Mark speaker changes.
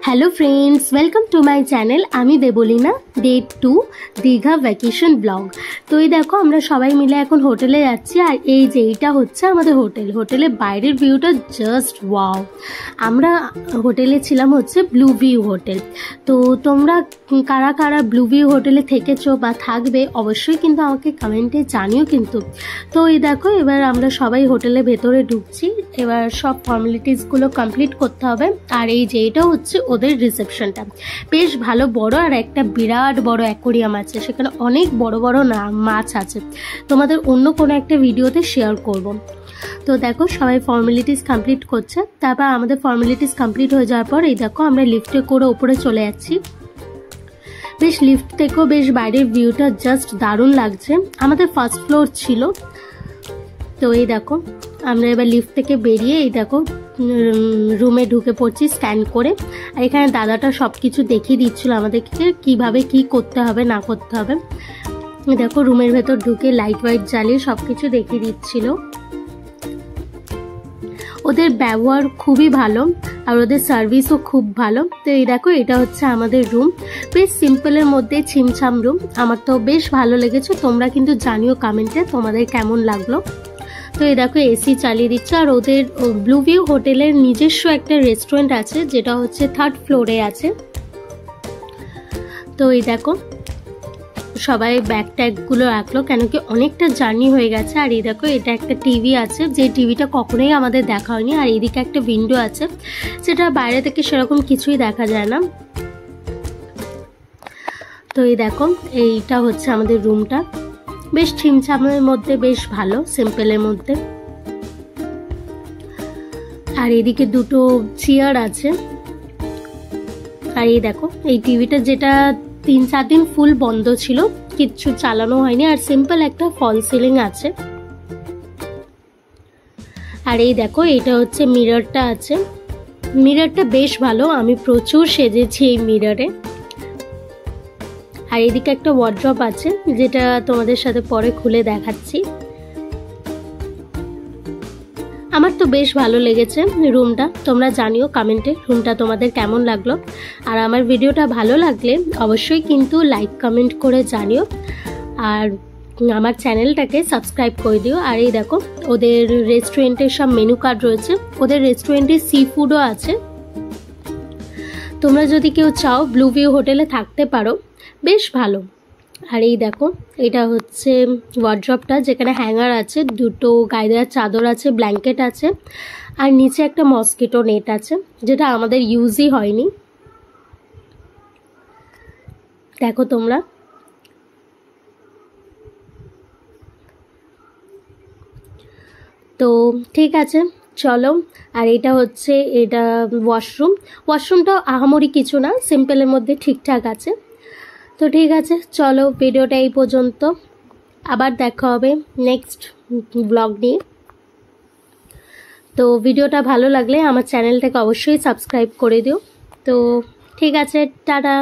Speaker 1: Hello friends, welcome to my channel. আমি Debleena, day 2 Digha vacation blog. তো এই দেখো আমরা সবাই মিলে এখন হোটেলে যাচ্ছি। আর এই যে এইটা হচ্ছে আমাদের হোটেলের বাইরের ভিউটা জাস্ট ওয়াও। আমরা হোটেলে ছিলাম হচ্ছে ব্লু ভিউ হোটেল। তো তোমরা কারা কারা ব্লু ভিউ হোটেলে থেকেছো বা থাকবে অবশ্যই কিন্তু আমাকে কমেন্টে জানিও কিন্তু। তো এই দেখো এবার আমরা সবাই হোটেলের ভেতরে ঢুকছি। এবার সব ফর্মালিটিসগুলো কমপ্লিট করতে হবে। আর এই যে এটা হচ্ছে ওদের রিসেপশনটা, বেশ ভালো বড়। আর একটা বিরাট বড় অ্যাকোরিয়াম আছে, সেখানে অনেক বড় বড় মাছ আছে। তোমাদের অন্য কোনো একটা ভিডিওতে শেয়ার করব। তো দেখো সবাই ফর্মালিটিস কমপ্লিট করছে। তারপর আমাদের ফর্মালিটিস কমপ্লিট হয়ে যাওয়ার পর এই দেখো আমরা লিফটে করে ওপরে চলে যাচ্ছি। বেশ লিফট থেকেও বেশ বাইরের ভিউটা জাস্ট দারুণ লাগছে। আমাদের ফার্স্ট ফ্লোর ছিল। তো এই দেখো আমরা এবার লিফট থেকে বেরিয়ে এই দেখো রুমে ঢুকে পড়ছি স্ক্যান করে। আর এখানে দাদাটা সব কিছু দেখিয়ে দিচ্ছিল আমাদেরকে কিভাবে কি করতে হবে না করতে হবে। দেখো রুমের ভেতর ঢুকে লাইট ওয়াইট জ্বালিয়ে সব কিছু দেখিয়ে দিচ্ছিল। ওদের ব্যবহার খুবই ভালো আর ওদের সার্ভিসও খুব ভালো। তো এই দেখো এটা হচ্ছে আমাদের রুম, বেশ সিম্পলের মধ্যে ছিমছাম রুম। আমার তো বেশ ভালো লেগেছে, তোমরা কিন্তু জানিও কমেন্টে তোমাদের কেমন লাগলো। তো এই দেখো এসি চালিয়ে দিচ্ছে। আর ওদের ব্লু ভিউ হোটেলের নিজস্ব একটা রেস্টুরেন্ট আছে, যেটা হচ্ছে 3rd ফ্লোরে আছে। তো এই দেখো সবাই ব্যাগ ট্যাগগুলো রাখলো, কেন কি অনেকটা জার্নি হয়ে গেছে। আর এই দেখো এটা একটা টিভি আছে, যে টিভিটা কখনোই আমাদের দেখা হয়নি। আর এদিকে একটা উইন্ডো আছে, যেটা বাইরে থেকে সেরকম কিছুই দেখা যায় না। তো এই দেখো এইটা হচ্ছে আমাদের রুমটা, বেশ ছিমছামের মধ্যে, বেশ ভালো সিম্পলের মধ্যে। আর এদিকে দুটো চেয়ার আছে। আর এই দেখো এই টিভিটা, যেটা 3-4 দিন ফুল বন্ধ ছিল, কিচ্ছু চালানো হয়নি। আর সিম্পল একটা ফল সিলিং আছে। আর এই দেখো এটা হচ্ছে মিররটা আছে। মিররটা বেশ ভালো, আমি প্রচুর সেজেছি এই মিররে। আর এদিকে একটা ওয়ার্ড্রপ আছে, যেটা তোমাদের সাথে পরে খুলে দেখাচ্ছি। আমার তো বেশ ভালো লেগেছে রুমটা, তোমরা জানিও কমেন্টে রুমটা তোমাদের কেমন লাগলো। আর আমার ভিডিওটা ভালো লাগলে অবশ্যই কিন্তু লাইক কমেন্ট করে জানিও। আর আমার চ্যানেলটাকে সাবস্ক্রাইব করে দিও। আর এই দেখো ওদের রেস্টুরেন্টের সব মেনু কার্ড রয়েছে। ওদের রেস্টুরেন্টে সি ফুডও আছে। তোমরা যদি কেউ চাও ব্লু ভিউ হোটেলে থাকতে পারো, বেশ ভালো। আর এই দেখো এটা হচ্ছে ওয়ার্ড্রপটা, যেখানে হ্যাঙ্গার আছে, দুটো গায়ে দেওয়ার চাদর আছে, ব্ল্যাঙ্কেট আছে। আর নিচে একটা মসকিটো নেট আছে, যেটা আমাদের ইউজই হয়নি। দেখো তোমরা। তো ঠিক আছে চলো। আর এটা হচ্ছে এটা ওয়াশরুমটাও আহামরি কিছু না, সিম্পলের মধ্যে ঠিকঠাক আছে। তো ঠিক আছে চলো, ভিডিওটা এই পর্যন্ত। আবার দেখা হবে নেক্সট ব্লগ নিয়ে। তো ভিডিওটা ভালো লাগলে আমার চ্যানেলটাকে অবশ্যই সাবস্ক্রাইব করে দিও। তো ঠিক আছে, টাটা।